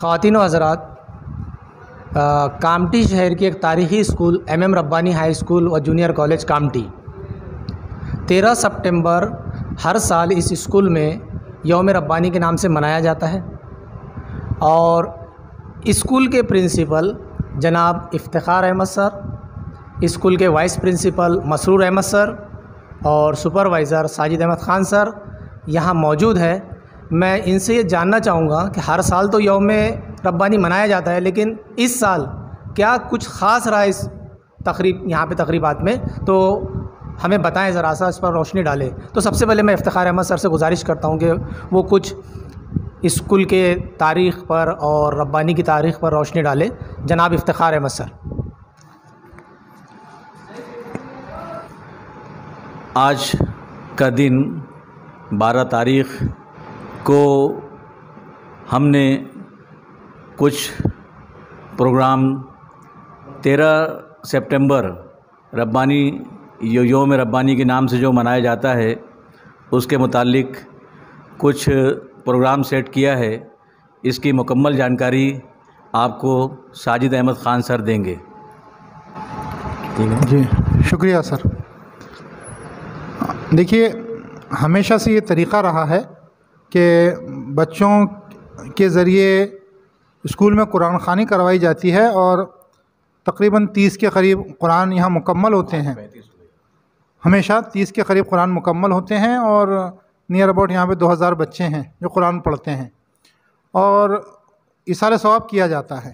خواتین و حضرات، کامٹی شہر کی ایک تاریخی اسکول ایم ربانی ہائی اسکول و جونیئر کالج کامٹی 13 سپٹمبر ہر سال اس اسکول میں یوم ربانی کے نام سے منایا جاتا ہے، اور اسکول کے پرنسپل جناب افتخار احمد سر، اسکول کے وائس پرنسپل مسرور احمد سر اور سپروائزر ساجد احمد خان سر یہاں موجود ہے۔ میں ان سے یہ جاننا چاہوں گا کہ ہر سال تو یوم ربانی منایا جاتا ہے، لیکن اس سال کیا کچھ خاص رہا اس یہاں پہ تقریبات میں، تو ہمیں بتائیں، ذرا سا اس پر روشنی ڈالیں۔ تو سب سے پہلے میں افتخار احمد سر سے گزارش کرتا ہوں کہ وہ کچھ اسکول کے تاریخ پر اور ربانی کی تاریخ پر روشنی ڈالے۔ جناب افتخار احمد سر۔ آج کا دن 12 تاریخ کو ہم نے کچھ پروگرام 13 سپٹمبر ربانی یوم ربانی کے نام سے جو منایا جاتا ہے اس کے متعلق کچھ پروگرام سیٹ کیا ہے۔ اس کی مکمل جانکاری آپ کو ساجد احمد خان سر دیں گے۔ جی شکریہ سر۔ دیکھیے، ہمیشہ سے یہ طریقہ رہا ہے کہ بچوں کے ذریعے اسکول میں قرآن خوانی کروائی جاتی ہے، اور تقریباً 30 کے قریب قرآن یہاں مکمل ہوتے ہیں۔ ہمیشہ 30 کے قریب قرآن مکمل ہوتے ہیں، اور نیئر اباؤٹ یہاں پہ 2000 بچے ہیں جو قرآن پڑھتے ہیں، اور ایصال ثواب کیا جاتا ہے۔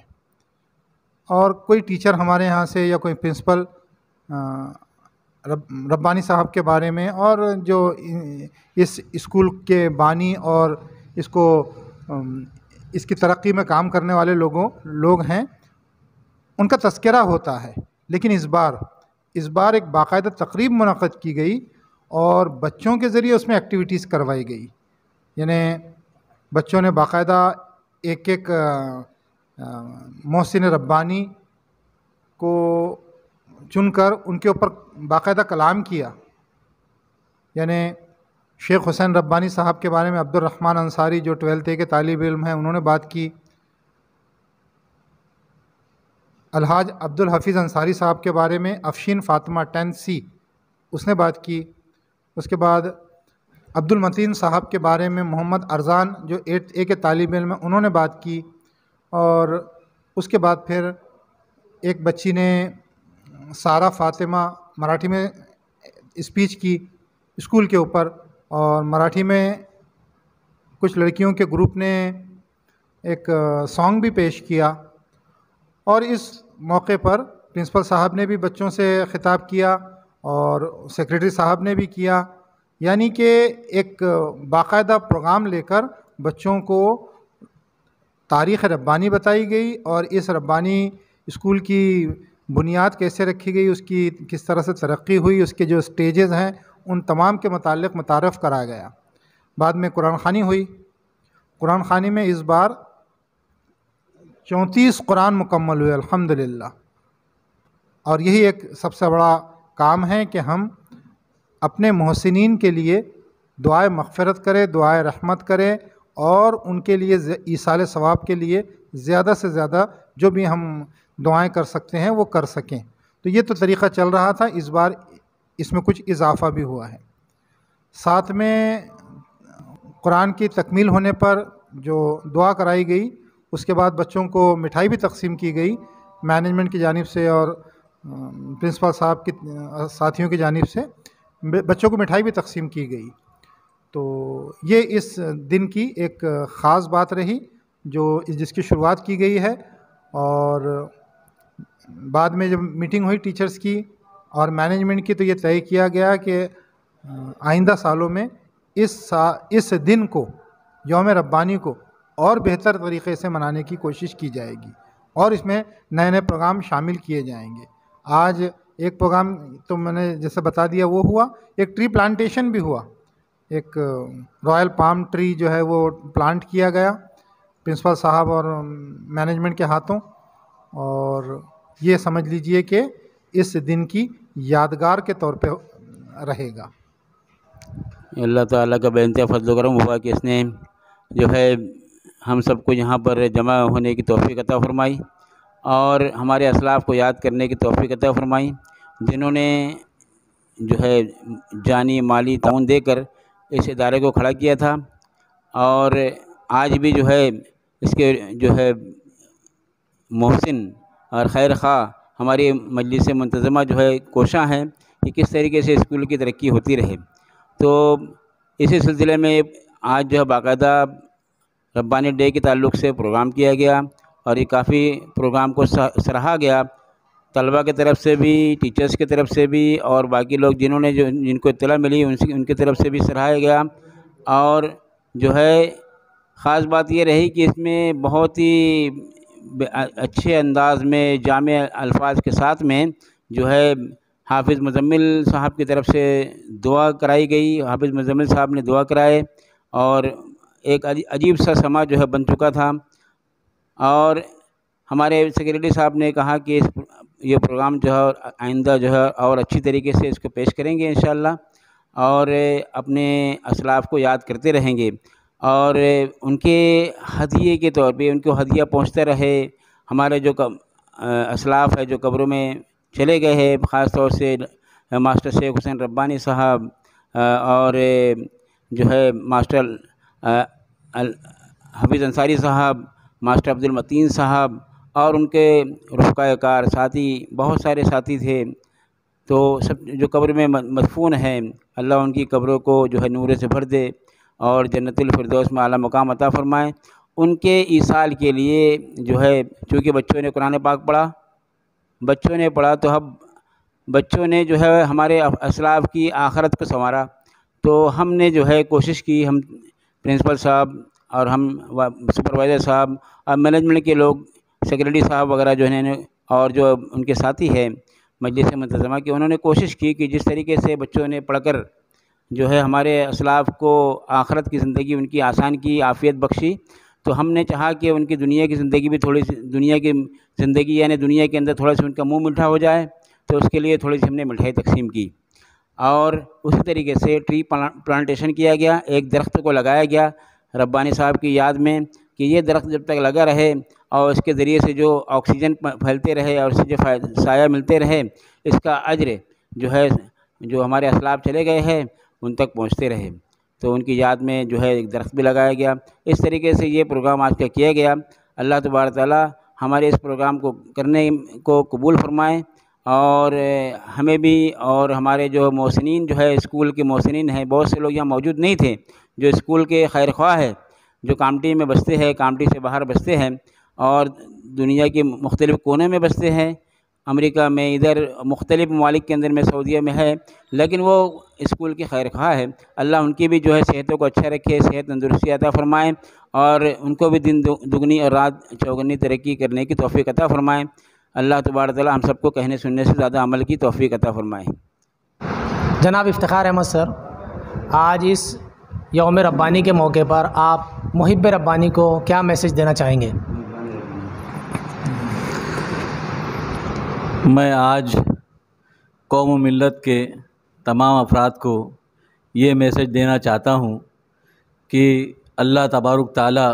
اور کوئی ٹیچر ہمارے یہاں سے یا کوئی پرنسپل ربانی صاحب کے بارے میں، اور جو اس اسکول کے بانی اور اس کی ترقی میں کام کرنے والے لوگ ہیں، ان کا تذکرہ ہوتا ہے۔ لیکن اس بار ایک باقاعدہ تقریب منعقد کی گئی، اور بچوں کے ذریعے اس میں ایکٹیویٹیز کروائی گئی۔ یعنی بچوں نے باقاعدہ ایک محسن ربانی کو چن کر ان کے اوپر باقاعدہ کلام کیا۔ یعنی شیخ حسین ربانی صاحب کے بارے میں عبد الرحمن انصاری جو 12th کے طالب علم ہیں انہوں نے بات کی۔ الحاج عبد الحفیظ انصاری صاحب کے بارے میں افشین فاطمہ 10C اس نے بات کی۔ اس کے بعد عبد المتین صاحب کے بارے میں محمد ارزان جو 8th کے طالب علم ہیں انہوں نے بات کی۔ اور اس کے بعد پھر ایک بچی نے سارہ فاطمہ مراٹھی میں اسپیچ کی اسکول کے اوپر، اور مراٹھی میں کچھ لڑکیوں کے گروپ نے ایک سانگ بھی پیش کیا۔ اور اس موقع پر پرنسپل صاحب نے بھی بچوں سے خطاب کیا، اور سیکریٹری صاحب نے بھی کیا۔ یعنی کہ ایک باقاعدہ پروگرام لے کر بچوں کو تاریخ ربانی بتائی گئی، اور اس ربانی اسکول کی بنیاد کیسے رکھی گئی، اس کی کس طرح سے ترقی ہوئی، اس کے جو سٹیجز ہیں ان تمام کے متعلق متعارف کرایا گیا۔ بعد میں قرآن خوانی ہوئی۔ قرآن خوانی میں اس بار 34 قرآن مکمل ہوئے الحمدللہ۔ اور یہی ایک سب سے بڑا کام ہے کہ ہم اپنے محسنین کے لیے دعائے مغفرت کریں، دعائے رحمت کریں، اور ان کے لیے ایصال ثواب کے لیے زیادہ سے زیادہ جو بھی ہم دعائیں کر سکتے ہیں وہ کر سکیں۔ تو یہ تو طریقہ چل رہا تھا، اس بار اس میں کچھ اضافہ بھی ہوا ہے۔ ساتھ میں قرآن کی تکمیل ہونے پر جو دعا کرائی گئی، اس کے بعد بچوں کو مٹھائی بھی تقسیم کی گئی مینجمنٹ کی جانب سے، اور پرنسپل صاحب کی ساتھیوں کی جانب سے بچوں کو مٹھائی بھی تقسیم کی گئی۔ تو یہ اس دن کی ایک خاص بات رہی جس کی شروعات کی گئی ہے۔ اور بعد میں جب میٹنگ ہوئی ٹیچرز کی اور مینجمنٹ کی، تو یہ طے کیا گیا کہ آئندہ سالوں میں اس دن کو، یوم ربانی کو، اور بہتر طریقے سے منانے کی کوشش کی جائے گی، اور اس میں نئے نئے پروگرام شامل کیے جائیں گے۔ آج ایک پروگرام تو میں نے جیسے بتا دیا وہ ہوا، ایک ٹری پلانٹیشن بھی ہوا، ایک رائل پام ٹری جو ہے وہ پلانٹ کیا گیا پرنسپل صاحب اور مینجمنٹ کے ہاتھوں، اور یہ سمجھ لیجئے کہ اس دن کی یادگار کے طور پہ رہے گا۔ اللہ تعالیٰ کا بے انتہا فضل و کرم ہوا کہ اس نے جو ہے ہم سب کو یہاں پر جمع ہونے کی توفیق عطا فرمائی اور ہمارے اسلاف کو یاد کرنے کی توفیق عطا فرمائی، جنہوں نے جو ہے جانی مالی تعاون دے کر اس ادارے کو کھڑا کیا تھا، اور آج بھی جو ہے اس کے جو ہے محسن اور خیر خواہ ہماری مجلس منتظمہ جو ہے کوشاں ہیں کہ کس طریقے سے اسکول کی ترقی ہوتی رہے۔ تو اسی سلسلے میں آج جو ہے باقاعدہ ربانی ڈے کے تعلق سے پروگرام کیا گیا، اور یہ کافی پروگرام کو سراہا گیا، طلباء کی طرف سے بھی، ٹیچرز کی طرف سے بھی، اور باقی لوگ جن کو اطلاع ملی ان کی طرف سے بھی سراہا گیا۔ اور جو ہے خاص بات یہ رہی کہ اس میں بہت ہی اچھے انداز میں جامع الفاظ کے ساتھ میں جو ہے حافظ مزمل صاحب کی طرف سے دعا کرائی گئی۔ حافظ مزمل صاحب نے دعا کرائے اور ایک عجیب سا سما جو ہے بن چکا تھا، اور ہمارے سیکریٹری صاحب نے کہا کہ یہ پروگرام جو ہے آئندہ جو ہے اور اچھی طریقے سے اس کو پیش کریں گے انشاءاللہ، اور اپنے اسلاف کو یاد کرتے رہیں گے، اور ان کے ہدیے کے طور پہ ان کو ہدیہ پہنچتا رہے۔ ہمارے جو اسلاف ہے جو قبروں میں چلے گئے ہیں، خاص طور سے ماسٹر شیخ حسین ربانی صاحب اور جو ہے ماسٹر حفیظ انصاری صاحب، ماسٹر عبد المتین صاحب، اور ان کے رفقائے کار ساتھی، بہت سارے ساتھی تھے، تو سب جو قبر میں مدفون ہیں، اللہ ان کی قبروں کو جو ہے نور سے بھر دے اور جنت الفردوس میں اعلیٰ مقام عطا فرمائے۔ ان کے ایصال کے لیے جو ہے چونکہ بچوں نے قرآن پاک پڑھا تو اب بچوں نے جو ہے ہمارے اسلاف کی آخرت کو سنوارا، تو ہم نے جو ہے کوشش کی، ہم پرنسپل صاحب اور ہم سپروائزر صاحب اور مینجمنٹ کے لوگ، سیکریٹری صاحب وغیرہ جو ہیں اور جو ان کے ساتھی ہیں مجلس منتظمہ کے، انہوں نے کوشش کی کہ جس طریقے سے بچوں نے پڑھ کر جو ہے ہمارے اسلاف کو آخرت کی زندگی ان کی آسان کی، عافیت بخشی، تو ہم نے چاہا کہ ان کی دنیا کی زندگی بھی تھوڑی سی دنیا کے اندر تھوڑا سا ان کا منہ میٹھا ہو جائے، تو اس کے لیے تھوڑی سی ہم نے مٹھائی تقسیم کی، اور اسی طریقے سے ٹری پلانٹیشن کیا گیا، ایک درخت کو لگایا گیا ربانی صاحب کی یاد میں کہ یہ درخت جب تک لگا رہے اور اس کے ذریعے سے جو آکسیجن پھیلتے رہے اور اس سے جو سایہ ملتے رہے، اس کا اجر جو ہے جو ہمارے اسلاف چلے گئے ہیں ان تک پہنچتے رہے، تو ان کی یاد میں جو ہے ایک درخت بھی لگایا گیا۔ اس طریقے سے یہ پروگرام آج کا کیا گیا۔ اللہ تبارک تعالیٰ ہمارے اس پروگرام کو کرنے کو قبول فرمائے، اور ہمیں بھی اور ہمارے جو محسنین جو ہے اسکول کے محسنین ہیں، بہت سے لوگ یہاں موجود نہیں تھے جو اسکول کے خیر خواہ ہیں، جو کامٹی میں بستے ہیں، کامٹی سے باہر بستے ہیں اور دنیا کے مختلف کونے میں بستے ہیں، امریکہ میں، ادھر مختلف ممالک کے اندر میں، سعودیہ میں ہے، لیکن وہ اسکول کی خیر خواہ ہے۔ اللہ ان کی بھی جو ہے صحتوں کو اچھا رکھے، صحت تندرستی عطا فرمائے، اور ان کو بھی دن دگنی اور رات چوگنی ترقی کرنے کی توفیق عطا فرمائے۔ اللہ تبارک تعالیٰ ہم سب کو کہنے سننے سے زیادہ عمل کی توفیق عطا فرمائے۔ جناب افتخار احمد سر، آج اس یوم ربانی کے موقع پر آپ محب ربانی کو کیا میسج دینا چاہیں گے؟ میں آج قوم و ملت کے تمام افراد کو یہ میسج دینا چاہتا ہوں کہ اللہ تبارک تعالیٰ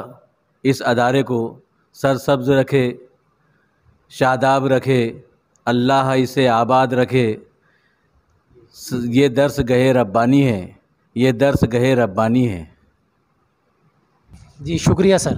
اس ادارے کو سرسبز رکھے، شاداب رکھے، اللہ اسے آباد رکھے۔ یہ درس گاہ ربانی ہے، یہ درس گاہ ربانی ہے۔ جی شکریہ سر۔